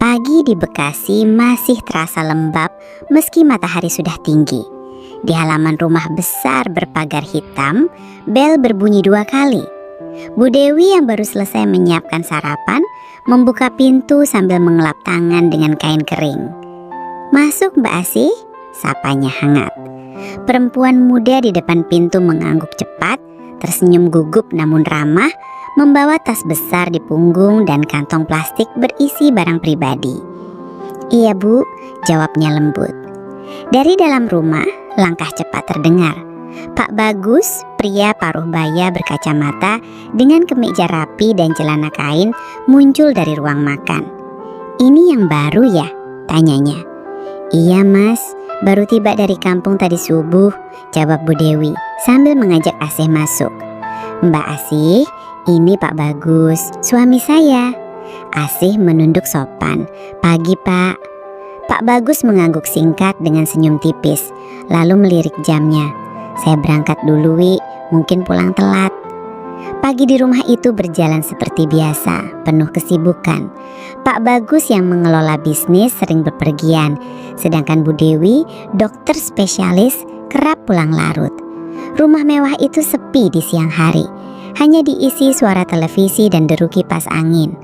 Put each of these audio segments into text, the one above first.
Pagi di Bekasi masih terasa lembab meski matahari sudah tinggi. Di halaman rumah besar berpagar hitam, bel berbunyi 2 kali. Bu Dewi yang baru selesai menyiapkan sarapan membuka pintu sambil mengelap tangan dengan kain kering. "Masuk Mbak Asih," sapanya hangat. Perempuan muda di depan pintu mengangguk cepat, tersenyum gugup namun ramah, membawa tas besar di punggung dan kantong plastik berisi barang pribadi. "Iya Bu," jawabnya lembut. Dari dalam rumah, langkah cepat terdengar. Pak Bagus, pria paruh baya berkacamata dengan kemeja rapi dan celana kain, muncul dari ruang makan. "Ini yang baru ya?" tanyanya. "Iya Mas, baru tiba dari kampung tadi subuh," jawab Bu Dewi sambil mengajak Asih masuk. "Mbak Asih, ini Pak Bagus, suami saya." Asih menunduk sopan. "Pagi Pak." Pak Bagus mengangguk singkat dengan senyum tipis, lalu melirik jamnya. "Saya berangkat dulu Wi, mungkin pulang telat." Pagi di rumah itu berjalan seperti biasa, penuh kesibukan. Pak Bagus yang mengelola bisnis sering bepergian, sedangkan Bu Dewi, dokter spesialis, kerap pulang larut. Rumah mewah itu sepi di siang hari, hanya diisi suara televisi dan deru kipas angin.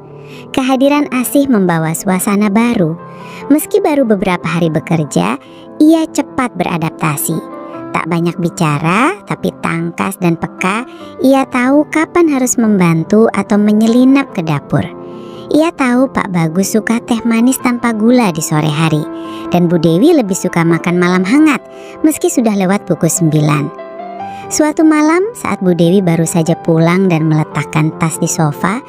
Kehadiran Asih membawa suasana baru. Meski baru beberapa hari bekerja, ia cepat beradaptasi. Tak banyak bicara, tapi tangkas dan peka. Ia tahu kapan harus membantu atau menyelinap ke dapur. Ia tahu Pak Bagus suka teh manis tanpa gula di sore hari, dan Bu Dewi lebih suka makan malam hangat meski sudah lewat pukul 9. Suatu malam saat Bu Dewi baru saja pulang dan meletakkan tas di sofa,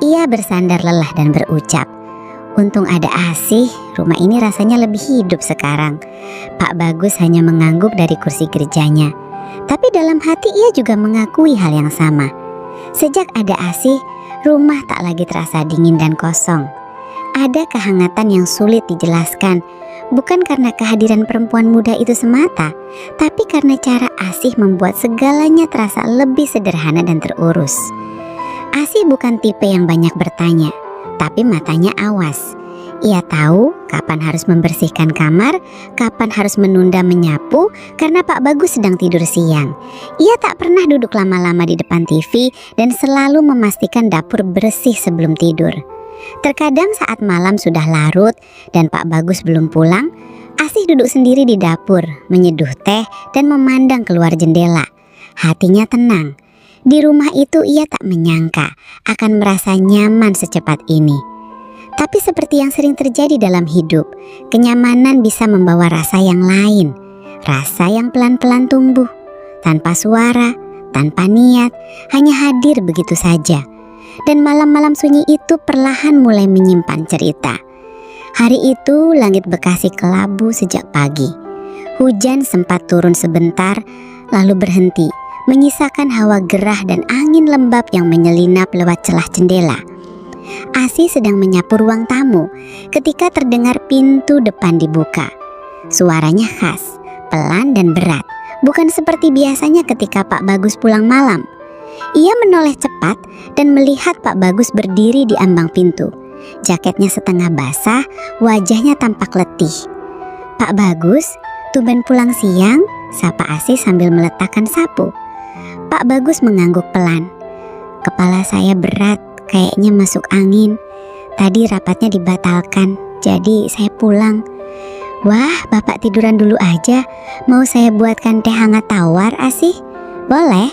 ia bersandar lelah dan berucap, "Untung ada Asih, rumah ini rasanya lebih hidup sekarang." Pak Bagus hanya mengangguk dari kursi kerjanya, tapi dalam hati ia juga mengakui hal yang sama. Sejak ada Asih, rumah tak lagi terasa dingin dan kosong. Ada kehangatan yang sulit dijelaskan, bukan karena kehadiran perempuan muda itu semata, tapi karena cara Asih membuat segalanya terasa lebih sederhana dan terurus. Asih bukan tipe yang banyak bertanya, tapi matanya awas. Ia tahu kapan harus membersihkan kamar, kapan harus menunda menyapu karena Pak Bagus sedang tidur siang. Ia tak pernah duduk lama-lama di depan TV dan selalu memastikan dapur bersih sebelum tidur. Terkadang saat malam sudah larut dan Pak Bagus belum pulang, Asih duduk sendiri di dapur, menyeduh teh dan memandang keluar jendela. Hatinya tenang. Di rumah itu ia tak menyangka akan merasa nyaman secepat ini. Tapi seperti yang sering terjadi dalam hidup, kenyamanan bisa membawa rasa yang lain. Rasa yang pelan-pelan tumbuh, tanpa suara, tanpa niat, hanya hadir begitu saja. Dan malam-malam sunyi itu perlahan mulai menyimpan cerita. Hari itu langit Bekasi kelabu sejak pagi. Hujan sempat turun sebentar, lalu berhenti, menyisakan hawa gerah dan angin lembab yang menyelinap lewat celah jendela. Asih sedang menyapu ruang tamu ketika terdengar pintu depan dibuka. Suaranya khas, pelan dan berat, bukan seperti biasanya ketika Pak Bagus pulang malam. Ia menoleh cepat dan melihat Pak Bagus berdiri di ambang pintu. Jaketnya setengah basah, wajahnya tampak letih. "Pak Bagus, tumben pulang siang?" sapa Asih sambil meletakkan sapu. Pak Bagus mengangguk pelan. "Kepala saya berat, kayaknya masuk angin. Tadi rapatnya dibatalkan, jadi saya pulang." "Wah, Bapak tiduran dulu aja. Mau saya buatkan teh hangat tawar, Asih?" "Boleh,"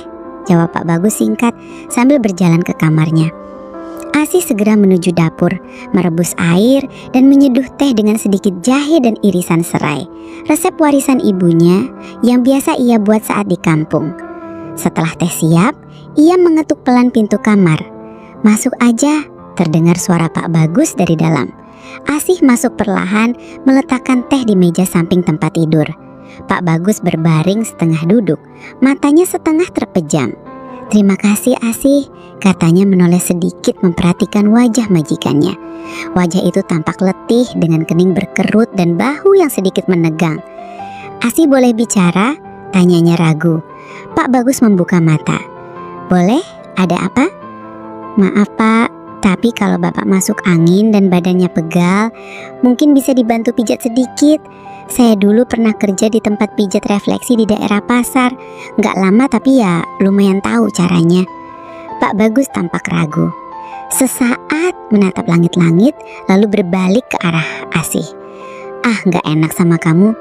jawab Pak Bagus singkat sambil berjalan ke kamarnya. Asih segera menuju dapur, merebus air dan menyeduh teh dengan sedikit jahe dan irisan serai. Resep warisan ibunya yang biasa ia buat saat di kampung. Setelah teh siap, ia mengetuk pelan pintu kamar. "Masuk aja," terdengar suara Pak Bagus dari dalam. Asih masuk perlahan, meletakkan teh di meja samping tempat tidur. Pak Bagus berbaring setengah duduk, matanya setengah terpejam. "Terima kasih Asih," katanya menoleh sedikit memperhatikan wajah majikannya. Wajah itu tampak letih dengan kening berkerut dan bahu yang sedikit menegang. "Asih boleh bicara?" tanyanya ragu. Pak Bagus membuka mata. "Boleh, ada apa?" "Maaf Pak, Tapi kalau bapak masuk angin dan badannya pegal, mungkin bisa dibantu pijat sedikit. Saya dulu pernah kerja di tempat pijat refleksi di daerah pasar. Nggak lama tapi ya lumayan tahu caranya. Pak Bagus tampak ragu. Sesaat menatap langit-langit lalu berbalik ke arah Asih. Ah, nggak enak sama kamu.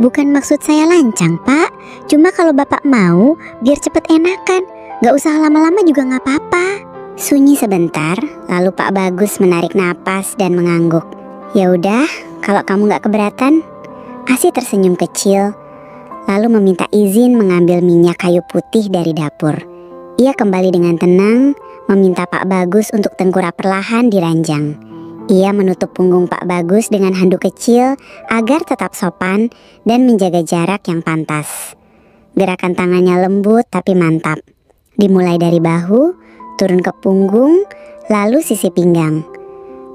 Bukan maksud saya lancang, Pak. Cuma kalau bapak mau, biar cepet enakan. Nggak usah lama-lama juga nggak apa-apa. Sunyi sebentar, lalu Pak Bagus menarik napas dan mengangguk. Ya udah, kalau kamu nggak keberatan. Asih tersenyum kecil, lalu meminta izin mengambil minyak kayu putih dari dapur. Ia kembali dengan tenang, meminta Pak Bagus untuk tengkurap perlahan di ranjang. Ia menutup punggung Pak Bagus dengan handuk kecil agar tetap sopan dan menjaga jarak yang pantas. Gerakan tangannya lembut tapi mantap. Dimulai dari bahu, turun ke punggung, lalu sisi pinggang.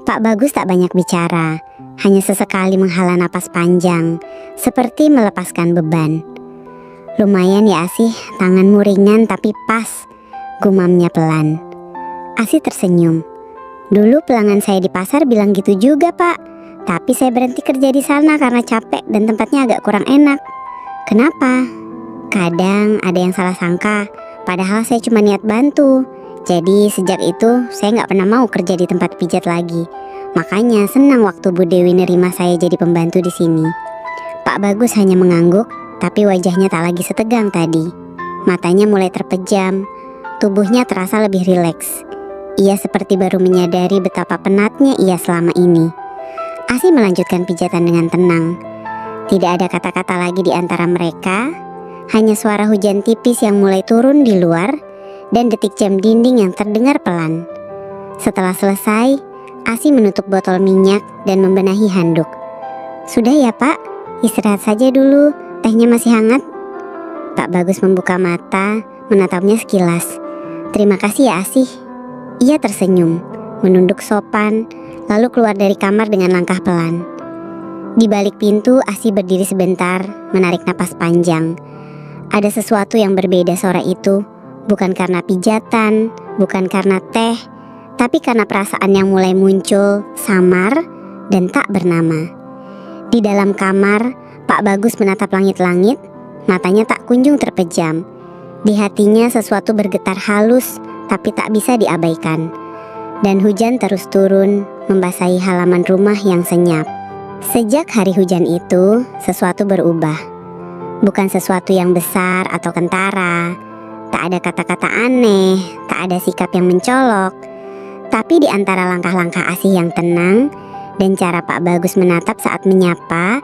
Pak Bagus tak banyak bicara, hanya sesekali menghela napas panjang, seperti melepaskan beban. Lumayan ya Asih, tanganmu ringan tapi pas, gumamnya pelan. Asih tersenyum. Dulu pelanggan saya di pasar bilang gitu juga Pak, tapi saya berhenti kerja di sana karena capek dan tempatnya agak kurang enak. Kenapa? Kadang ada yang salah sangka, padahal saya cuma niat bantu. Jadi sejak itu saya nggak pernah mau kerja di tempat pijat lagi. Makanya senang waktu Bu Dewi nerima saya jadi pembantu di sini. Pak Bagus hanya mengangguk, tapi wajahnya tak lagi setegang tadi. Matanya mulai terpejam, tubuhnya terasa lebih rileks. Ia seperti baru menyadari betapa penatnya ia selama ini. Asih melanjutkan pijatan dengan tenang. Tidak ada kata-kata lagi di antara mereka, hanya suara hujan tipis yang mulai turun di luar dan detik jam dinding yang terdengar pelan. Setelah selesai, Asih menutup botol minyak dan membenahi handuk. Sudah ya Pak, istirahat saja dulu, tehnya masih hangat. Pak Bagus membuka mata, menatapnya sekilas. Terima kasih ya Asih. Ia tersenyum, menunduk sopan, lalu keluar dari kamar dengan langkah pelan. Di balik pintu, Asih berdiri sebentar, menarik napas panjang. Ada sesuatu yang berbeda sore itu. Bukan karena pijatan, bukan karena teh, tapi karena perasaan yang mulai muncul, samar, dan tak bernama. Di dalam kamar, Pak Bagus menatap langit-langit, matanya tak kunjung terpejam. Di hatinya sesuatu bergetar halus, tapi tak bisa diabaikan. Dan hujan terus turun, membasahi halaman rumah yang senyap. Sejak hari hujan itu, sesuatu berubah. Bukan sesuatu yang besar atau kentara. Tak ada kata-kata aneh, tak ada sikap yang mencolok. Tapi di antara langkah-langkah Asih yang tenang dan cara Pak Bagus menatap saat menyapa,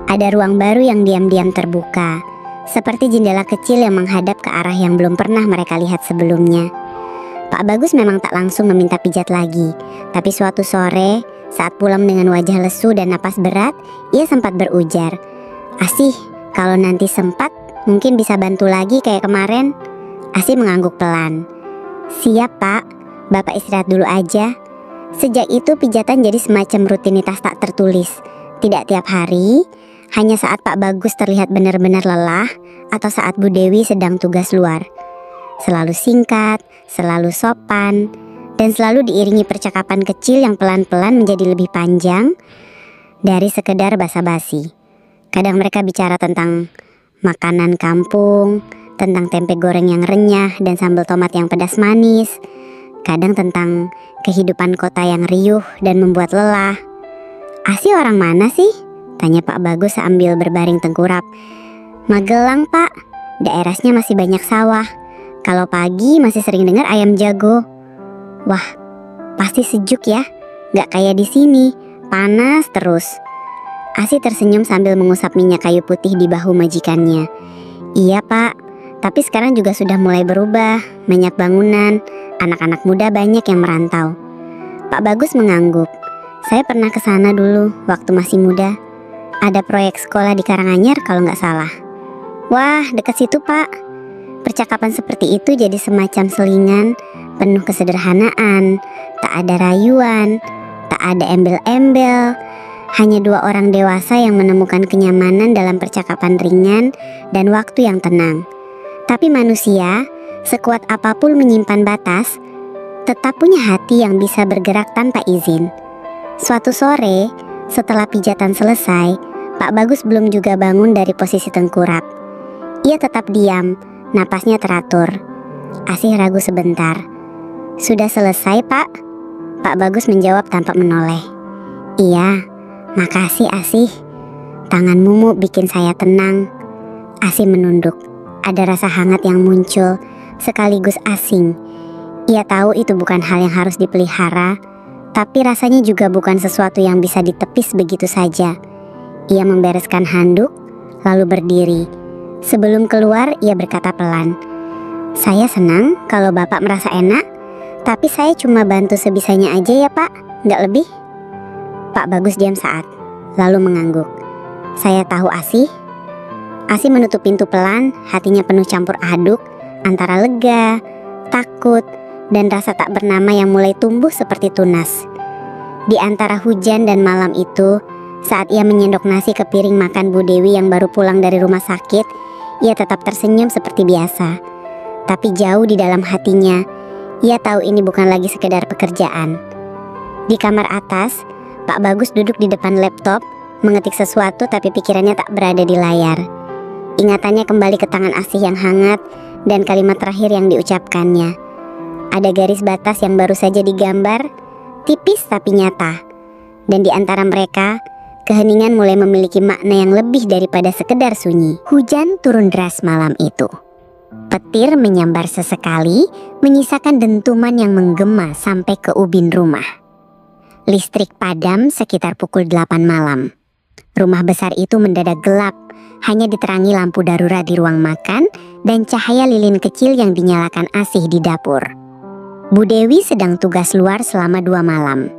ada ruang baru yang diam-diam terbuka, seperti jendela kecil yang menghadap ke arah yang belum pernah mereka lihat sebelumnya. Pak Bagus memang tak langsung meminta pijat lagi, tapi suatu sore, saat pulang dengan wajah lesu dan napas berat, ia sempat berujar, "Asih, kalau nanti sempat, mungkin bisa bantu lagi kayak kemarin." Asih mengangguk pelan. "Siap Pak, Bapak istirahat dulu aja." Sejak itu pijatan jadi semacam rutinitas tak tertulis. Tidak tiap hari, hanya saat Pak Bagus terlihat benar-benar lelah atau saat Bu Dewi sedang tugas luar. Selalu singkat, selalu sopan, dan selalu diiringi percakapan kecil yang pelan-pelan menjadi lebih panjang dari sekedar basa-basi. Kadang mereka bicara tentang makanan kampung, tentang tempe goreng yang renyah dan sambal tomat yang pedas manis. Kadang tentang kehidupan kota yang riuh dan membuat lelah. "Asih orang mana sih?" tanya Pak Bagus sambil berbaring tengkurap. "Magelang Pak, daerahnya masih banyak sawah. Kalau pagi masih sering dengar ayam jago." "Wah, pasti sejuk ya, gak kayak di sini, panas terus." Asih tersenyum sambil mengusap minyak kayu putih di bahu majikannya. "Iya Pak, tapi sekarang juga sudah mulai berubah, banyak bangunan, anak-anak muda banyak yang merantau." Pak Bagus mengangguk. "Saya pernah ke sana dulu waktu masih muda. Ada proyek sekolah di Karanganyar kalau nggak salah." "Wah, dekat situ Pak." Percakapan seperti itu jadi semacam selingan, penuh kesederhanaan, tak ada rayuan, tak ada embel-embel. Hanya dua orang dewasa yang menemukan kenyamanan dalam percakapan ringan dan waktu yang tenang. Tapi manusia, sekuat apapun menyimpan batas, tetap punya hati yang bisa bergerak tanpa izin. Suatu sore, setelah pijatan selesai, Pak Bagus belum juga bangun dari posisi tengkurap. Ia tetap diam, napasnya teratur. Asih ragu sebentar. "Sudah selesai, Pak?" Pak Bagus menjawab tanpa menoleh. "Iya, makasih Asih. Tanganmu bikin saya tenang." Asih menunduk. Ada rasa hangat yang muncul, sekaligus asing. Ia tahu itu bukan hal yang harus dipelihara, tapi rasanya juga bukan sesuatu yang bisa ditepis begitu saja. Ia membereskan handuk, lalu berdiri. Sebelum keluar, ia berkata pelan, "Saya senang kalau Bapak merasa enak, tapi saya cuma bantu sebisanya aja ya Pak, nggak lebih." Pak Bagus diam saat, lalu mengangguk. "Saya tahu Asih." Asih menutup pintu pelan, hatinya penuh campur aduk antara lega, takut, dan rasa tak bernama yang mulai tumbuh seperti tunas. Di antara hujan dan malam itu, saat ia menyendok nasi ke piring makan Bu Dewi yang baru pulang dari rumah sakit, ia tetap tersenyum seperti biasa. Tapi jauh di dalam hatinya, ia tahu ini bukan lagi sekedar pekerjaan. Di kamar atas, Pak Bagus duduk di depan laptop, mengetik sesuatu tapi pikirannya tak berada di layar. Ingatannya kembali ke tangan Asih yang hangat dan kalimat terakhir yang diucapkannya. Ada garis batas yang baru saja digambar, tipis tapi nyata. Dan di antara mereka, keheningan mulai memiliki makna yang lebih daripada sekedar sunyi. Hujan turun deras malam itu. Petir menyambar sesekali, menyisakan dentuman yang menggema sampai ke ubin rumah. Listrik padam sekitar pukul 8 malam. Rumah besar itu mendadak gelap, hanya diterangi lampu darurat di ruang makan dan cahaya lilin kecil yang dinyalakan Asih di dapur. Bu Dewi sedang tugas luar selama 2 malam.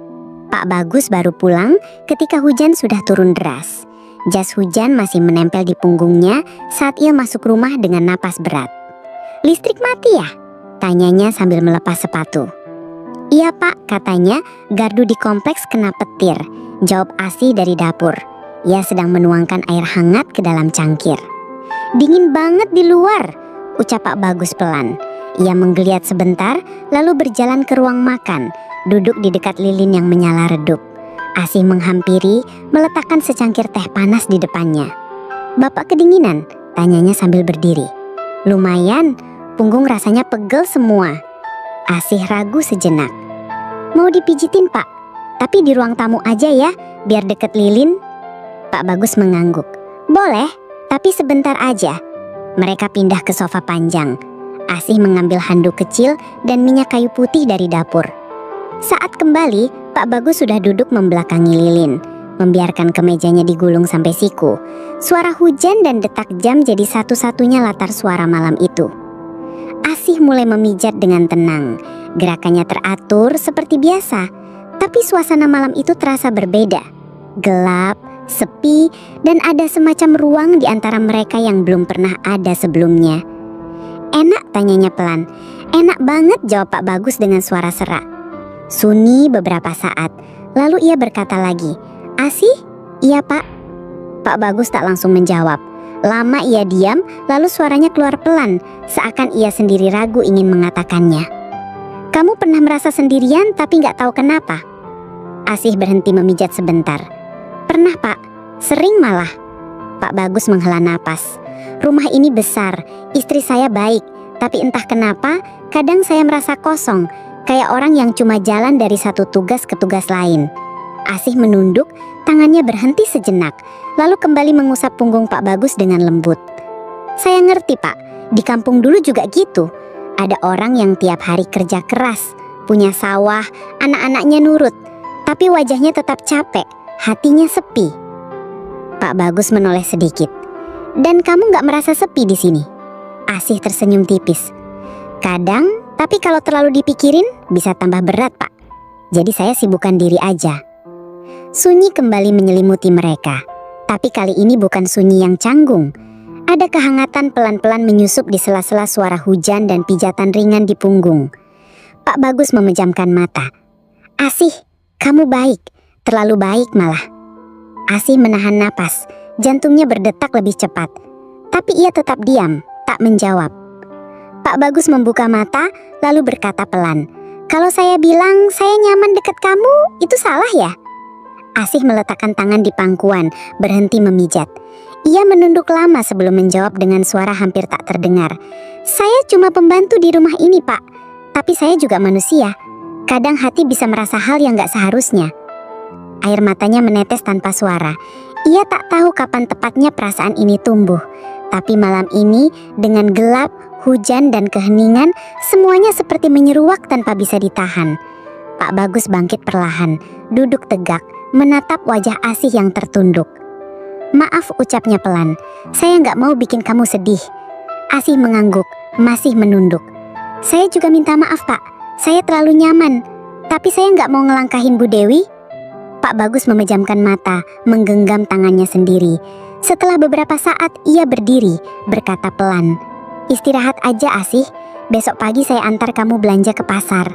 Pak Bagus baru pulang ketika hujan sudah turun deras. Jas hujan masih menempel di punggungnya saat ia masuk rumah dengan napas berat. "Listrik mati ya?" tanyanya sambil melepas sepatu. "Iya Pak," katanya, "gardu di kompleks kena petir," jawab Asih dari dapur. Ia sedang menuangkan air hangat ke dalam cangkir. "Dingin banget di luar," ucap Pak Bagus pelan. Ia menggeliat sebentar, lalu berjalan ke ruang makan, duduk di dekat lilin yang menyala redup. Asih menghampiri, meletakkan secangkir teh panas di depannya. "Bapak kedinginan?" tanyanya sambil berdiri. "Lumayan, punggung rasanya pegel semua." Asih ragu sejenak. "Mau dipijitin Pak? Tapi di ruang tamu aja ya, biar deket lilin." Pak Bagus mengangguk. "Boleh, tapi sebentar aja." Mereka pindah ke sofa panjang. Asih mengambil handuk kecil dan minyak kayu putih dari dapur. Saat kembali, Pak Bagus sudah duduk membelakangi lilin, membiarkan kemejanya digulung sampai siku. Suara hujan dan detak jam jadi satu-satunya latar suara malam itu. Asih mulai memijat dengan tenang. Gerakannya teratur seperti biasa, tapi suasana malam itu terasa berbeda. Gelap, sepi, dan ada semacam ruang di antara mereka yang belum pernah ada sebelumnya. "Enak?" tanyanya pelan. "Enak banget," jawab Pak Bagus dengan suara serak. Sunyi beberapa saat, lalu ia berkata lagi, "Asih?" "Iya Pak." Pak Bagus tak langsung menjawab. Lama ia diam, lalu suaranya keluar pelan, seakan ia sendiri ragu ingin mengatakannya. "Kamu pernah merasa sendirian tapi gak tahu kenapa?" Asih berhenti memijat sebentar. "Pernah Pak, sering malah." Pak Bagus menghela napas. "Rumah ini besar, istri saya baik, tapi entah kenapa kadang saya merasa kosong, kayak orang yang cuma jalan dari satu tugas ke tugas lain." Asih menunduk, tangannya berhenti sejenak, lalu kembali mengusap punggung Pak Bagus dengan lembut. "Saya ngerti Pak, di kampung dulu juga gitu. Ada orang yang tiap hari kerja keras, punya sawah, anak-anaknya nurut, tapi wajahnya tetap capek, hatinya sepi." Pak Bagus menoleh sedikit. "Dan kamu gak merasa sepi di sini?" Asih tersenyum tipis. "Kadang, tapi kalau terlalu dipikirin bisa tambah berat Pak. Jadi saya sibukkan diri aja." Sunyi kembali menyelimuti mereka. Tapi kali ini bukan sunyi yang canggung. Ada kehangatan pelan-pelan menyusup di sela-sela suara hujan dan pijatan ringan di punggung. Pak Bagus memejamkan mata. "Asih, kamu baik, terlalu baik malah." Asih menahan napas, jantungnya berdetak lebih cepat. Tapi ia tetap diam, tak menjawab. Pak Bagus membuka mata, lalu berkata pelan, Kalau saya bilang saya nyaman deket kamu, itu salah ya? Asih meletakkan tangan di pangkuan, berhenti memijat. Ia menunduk lama sebelum menjawab dengan suara hampir tak terdengar. Saya cuma pembantu di rumah ini, Pak. Tapi saya juga manusia. Kadang hati bisa merasa hal yang gak seharusnya. Air matanya menetes tanpa suara. Ia tak tahu kapan tepatnya perasaan ini tumbuh. Tapi malam ini, dengan gelap, hujan dan keheningan, semuanya seperti menyeruak tanpa bisa ditahan. Pak Bagus bangkit perlahan, duduk tegak, menatap wajah Asih yang tertunduk. Maaf, ucapnya pelan. Saya gak mau bikin kamu sedih. Asih mengangguk, masih menunduk. Saya juga minta maaf, Pak. Saya terlalu nyaman. Tapi saya gak mau ngelangkahin Bu Dewi. Pak Bagus memejamkan mata, menggenggam tangannya sendiri. Setelah beberapa saat ia berdiri, berkata pelan, "Istirahat aja, Asih. Besok pagi saya antar kamu belanja ke pasar."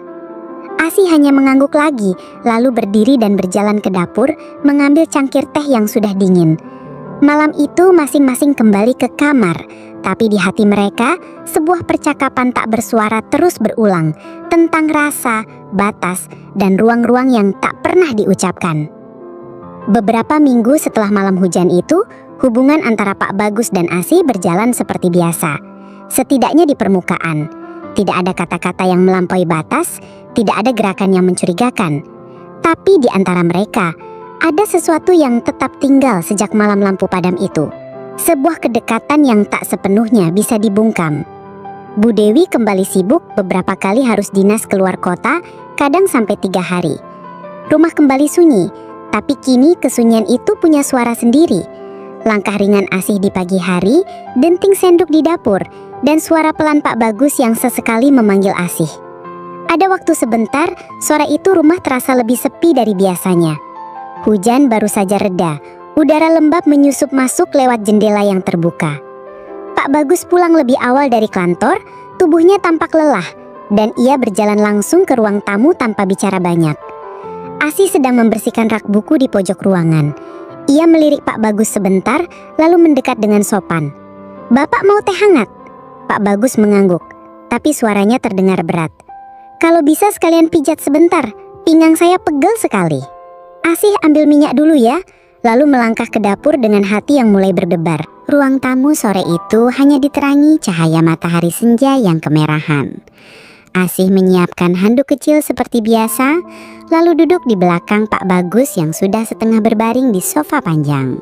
Asih hanya mengangguk lagi, lalu berdiri dan berjalan ke dapur, mengambil cangkir teh yang sudah dingin. Malam itu masing-masing kembali ke kamar, tapi di hati mereka, sebuah percakapan tak bersuara terus berulang tentang rasa, batas, dan ruang-ruang yang tak pernah diucapkan. Beberapa minggu setelah malam hujan itu, hubungan antara Pak Bagus dan Asih berjalan seperti biasa. Setidaknya di permukaan, tidak ada kata-kata yang melampaui batas, tidak ada gerakan yang mencurigakan. Tapi di antara mereka, ada sesuatu yang tetap tinggal sejak malam lampu padam itu. Sebuah kedekatan yang tak sepenuhnya bisa dibungkam. Bu Dewi kembali sibuk, beberapa kali harus dinas keluar kota, kadang sampai 3 hari. Rumah kembali sunyi, tapi kini kesunyian itu punya suara sendiri. Langkah ringan Asih di pagi hari, denting sendok di dapur, dan suara pelan Pak Bagus yang sesekali memanggil Asih. Ada waktu sebentar, sore itu rumah terasa lebih sepi dari biasanya. Hujan baru saja reda, udara lembab menyusup masuk lewat jendela yang terbuka. Pak Bagus pulang lebih awal dari kantor, tubuhnya tampak lelah, dan ia berjalan langsung ke ruang tamu tanpa bicara banyak. Asih sedang membersihkan rak buku di pojok ruangan. Ia melirik Pak Bagus sebentar, lalu mendekat dengan sopan. "Bapak mau teh hangat?" Pak Bagus mengangguk, tapi suaranya terdengar berat. "Kalau bisa sekalian pijat sebentar, pinggang saya pegel sekali." Asih ambil minyak dulu ya, lalu melangkah ke dapur dengan hati yang mulai berdebar. Ruang tamu sore itu hanya diterangi cahaya matahari senja yang kemerahan. Asih menyiapkan handuk kecil seperti biasa, lalu duduk di belakang Pak Bagus yang sudah setengah berbaring di sofa panjang.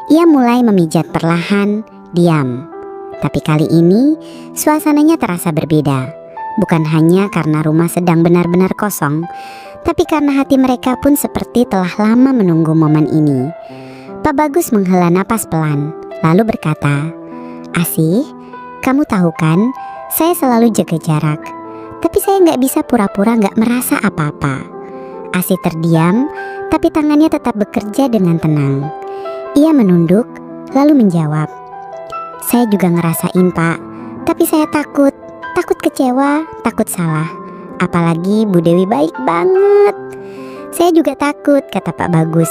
Ia mulai memijat perlahan, diam. Tapi kali ini, suasananya terasa berbeda. Bukan hanya karena rumah sedang benar-benar kosong, tapi karena hati mereka pun seperti telah lama menunggu momen ini. Pak Bagus menghela napas pelan, lalu berkata, "Asih, kamu tahu kan, saya selalu jaga jarak. Tapi saya nggak bisa pura-pura nggak merasa apa-apa." Asih terdiam, tapi tangannya tetap bekerja dengan tenang. Ia menunduk, lalu menjawab, "Saya juga ngerasain, Pak. Tapi saya takut kecewa, takut salah. Apalagi Bu Dewi baik banget." "Saya juga takut," kata Pak Bagus.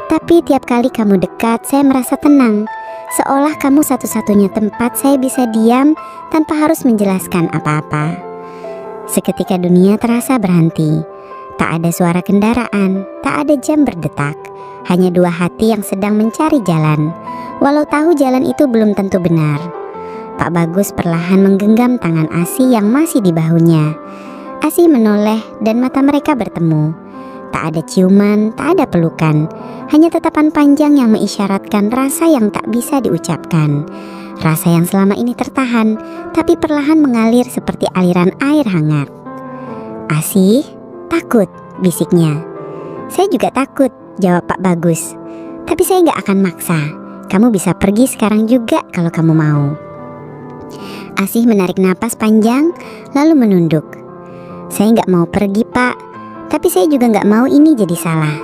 "Tapi tiap kali kamu dekat, saya merasa tenang. Seolah kamu satu-satunya tempat saya bisa diam tanpa harus menjelaskan apa-apa." Seketika dunia terasa berhenti. Tak ada suara kendaraan, tak ada jam berdetak. Hanya dua hati yang sedang mencari jalan, walau tahu jalan itu belum tentu benar. Pak Bagus perlahan menggenggam tangan Asih yang masih di bahunya. Asih menoleh dan mata mereka bertemu. Tak ada ciuman, tak ada pelukan, hanya tatapan panjang yang mengisyaratkan rasa yang tak bisa diucapkan. Rasa yang selama ini tertahan, tapi perlahan mengalir seperti aliran air hangat. "Asih, takut," bisiknya. "Saya juga takut," jawab Pak Bagus. "Tapi saya gak akan maksa. Kamu bisa pergi sekarang juga kalau kamu mau." Asih menarik napas panjang, lalu menunduk. "Saya gak mau pergi, Pak. Tapi saya juga gak mau ini jadi salah."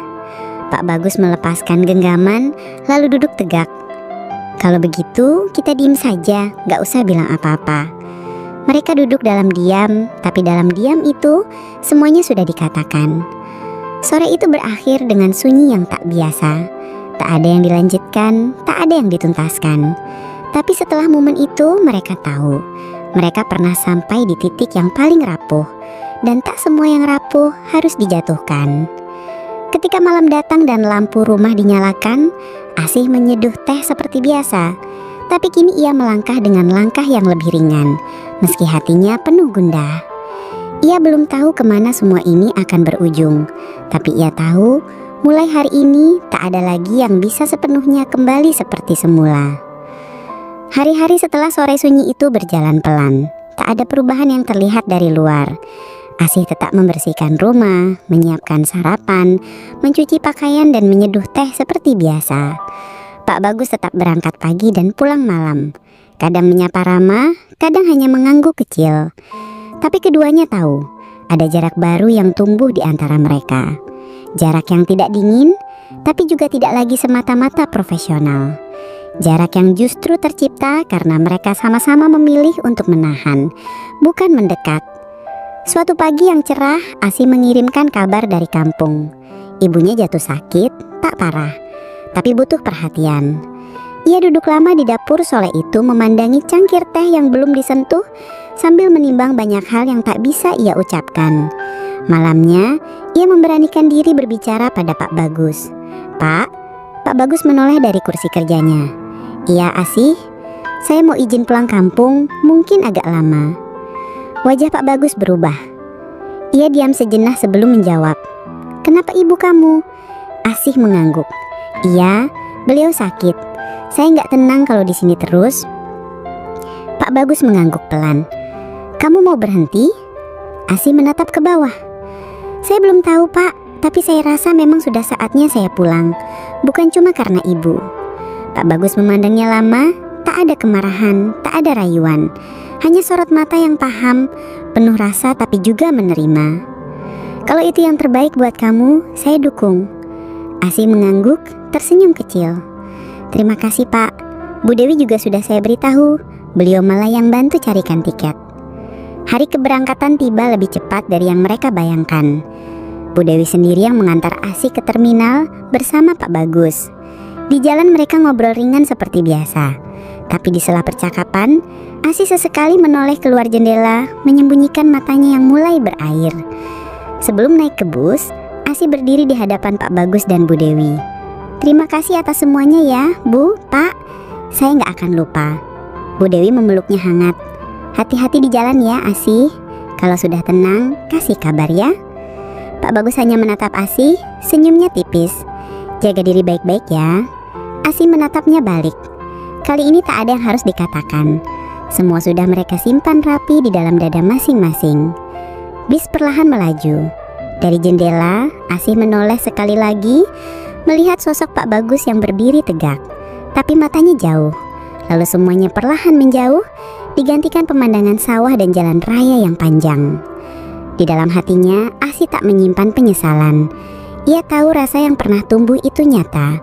Pak Bagus melepaskan genggaman, lalu duduk tegak. "Kalau begitu, kita diem saja, gak usah bilang apa-apa." Mereka duduk dalam diam, tapi dalam diam itu, semuanya sudah dikatakan. Sore itu berakhir dengan sunyi yang tak biasa. Tak ada yang dilanjutkan, tak ada yang dituntaskan. Tapi setelah momen itu, mereka tahu. Mereka pernah sampai di titik yang paling rapuh. dan tak semua yang rapuh harus dijatuhkan. Ketika malam datang dan lampu rumah dinyalakan, Asih menyeduh teh seperti biasa. Tapi kini ia melangkah dengan langkah yang lebih ringan, meski hatinya penuh gundah. Ia belum tahu kemana semua ini akan berujung, tapi ia tahu mulai hari ini tak ada lagi yang bisa sepenuhnya kembali seperti semula. Hari-hari setelah sore sunyi itu berjalan pelan. Tak ada perubahan yang terlihat dari luar. Asih tetap membersihkan rumah, menyiapkan sarapan, mencuci pakaian dan menyeduh teh seperti biasa. Pak Bagus tetap berangkat pagi dan pulang malam. Kadang menyapa ramah, kadang hanya mengangguk kecil. Tapi keduanya tahu, ada jarak baru yang tumbuh di antara mereka. Jarak yang tidak dingin, tapi juga tidak lagi semata-mata profesional. Jarak yang justru tercipta karena mereka sama-sama memilih untuk menahan, bukan mendekat. Suatu pagi yang cerah, Asih mengirimkan kabar dari kampung. Ibunya jatuh sakit, tak parah, tapi butuh perhatian. Ia duduk lama di dapur sore itu memandangi cangkir teh yang belum disentuh sambil menimbang banyak hal yang tak bisa ia ucapkan. Malamnya, ia memberanikan diri berbicara pada Pak Bagus. Pak Bagus menoleh dari kursi kerjanya. Iya Asih, saya mau izin pulang kampung, mungkin agak lama. Wajah Pak Bagus berubah. Ia diam sejenak sebelum menjawab. Kenapa ibu kamu? Asih mengangguk. Iya, beliau sakit. Saya nggak tenang kalau di sini terus. Pak Bagus mengangguk pelan. Kamu mau berhenti? Asih menatap ke bawah. Saya belum tahu Pak, tapi saya rasa memang sudah saatnya saya pulang. Bukan cuma karena ibu. Pak Bagus memandangnya lama, tak ada kemarahan, tak ada rayuan. Hanya sorot mata yang paham, penuh rasa tapi juga menerima. Kalau itu yang terbaik buat kamu, saya dukung. Asih mengangguk, tersenyum kecil. Terima kasih Pak, Bu Dewi juga sudah saya beritahu. Beliau malah yang bantu carikan tiket. Hari keberangkatan tiba lebih cepat dari yang mereka bayangkan. Bu Dewi sendiri yang mengantar Asih ke terminal bersama Pak Bagus. Di jalan mereka ngobrol ringan seperti biasa. Tapi di sela percakapan, Asih sesekali menoleh keluar jendela, menyembunyikan matanya yang mulai berair. Sebelum naik ke bus, Asih berdiri di hadapan Pak Bagus dan Bu Dewi. Terima kasih atas semuanya ya, Bu, Pak. Saya nggak akan lupa. Bu Dewi memeluknya hangat. Hati-hati di jalan ya, Asih. Kalau sudah tenang, kasih kabar ya. Pak Bagus hanya menatap Asih, senyumnya tipis. Jaga diri baik-baik ya. Asih menatapnya balik. Kali ini tak ada yang harus dikatakan. Semua sudah mereka simpan rapi di dalam dada masing-masing. Bis perlahan melaju. Dari jendela, Asih menoleh sekali lagi, melihat sosok Pak Bagus yang berdiri tegak. Tapi matanya jauh. Lalu semuanya perlahan menjauh, digantikan pemandangan sawah dan jalan raya yang panjang. Di dalam hatinya, Asih tak menyimpan penyesalan. Ia tahu rasa yang pernah tumbuh itu nyata.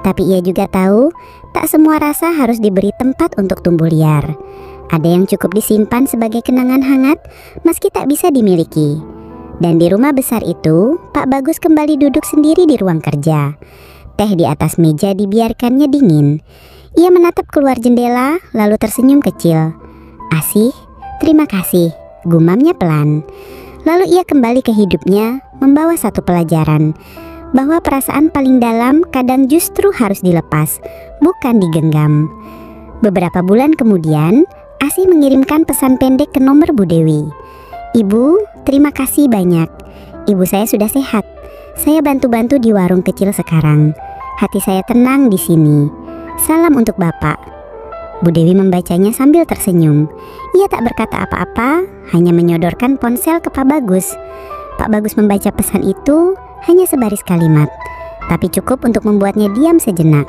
Tapi ia juga tahu, tak semua rasa harus diberi tempat untuk tumbuh liar. Ada yang cukup disimpan sebagai kenangan hangat, meski tak bisa dimiliki. Dan di rumah besar itu, Pak Bagus kembali duduk sendiri di ruang kerja. Teh di atas meja dibiarkannya dingin. Ia menatap keluar jendela, lalu tersenyum kecil. Asih, terima kasih, gumamnya pelan. Lalu ia kembali ke hidupnya, membawa satu pelajaran. Bahwa perasaan paling dalam kadang justru harus dilepas, bukan digenggam. Beberapa bulan kemudian, Asih mengirimkan pesan pendek ke nomor Bu Dewi. Ibu, terima kasih banyak. Ibu saya sudah sehat. Saya bantu-bantu di warung kecil sekarang. Hati saya tenang di sini. Salam untuk Bapak. Bu Dewi membacanya sambil tersenyum. Ia tak berkata apa-apa, hanya menyodorkan ponsel ke Pak Bagus. Pak Bagus membaca pesan itu hanya sebaris kalimat, tapi cukup untuk membuatnya diam sejenak.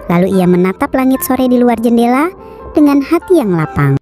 Lalu ia menatap langit sore di luar jendela dengan hati yang lapang.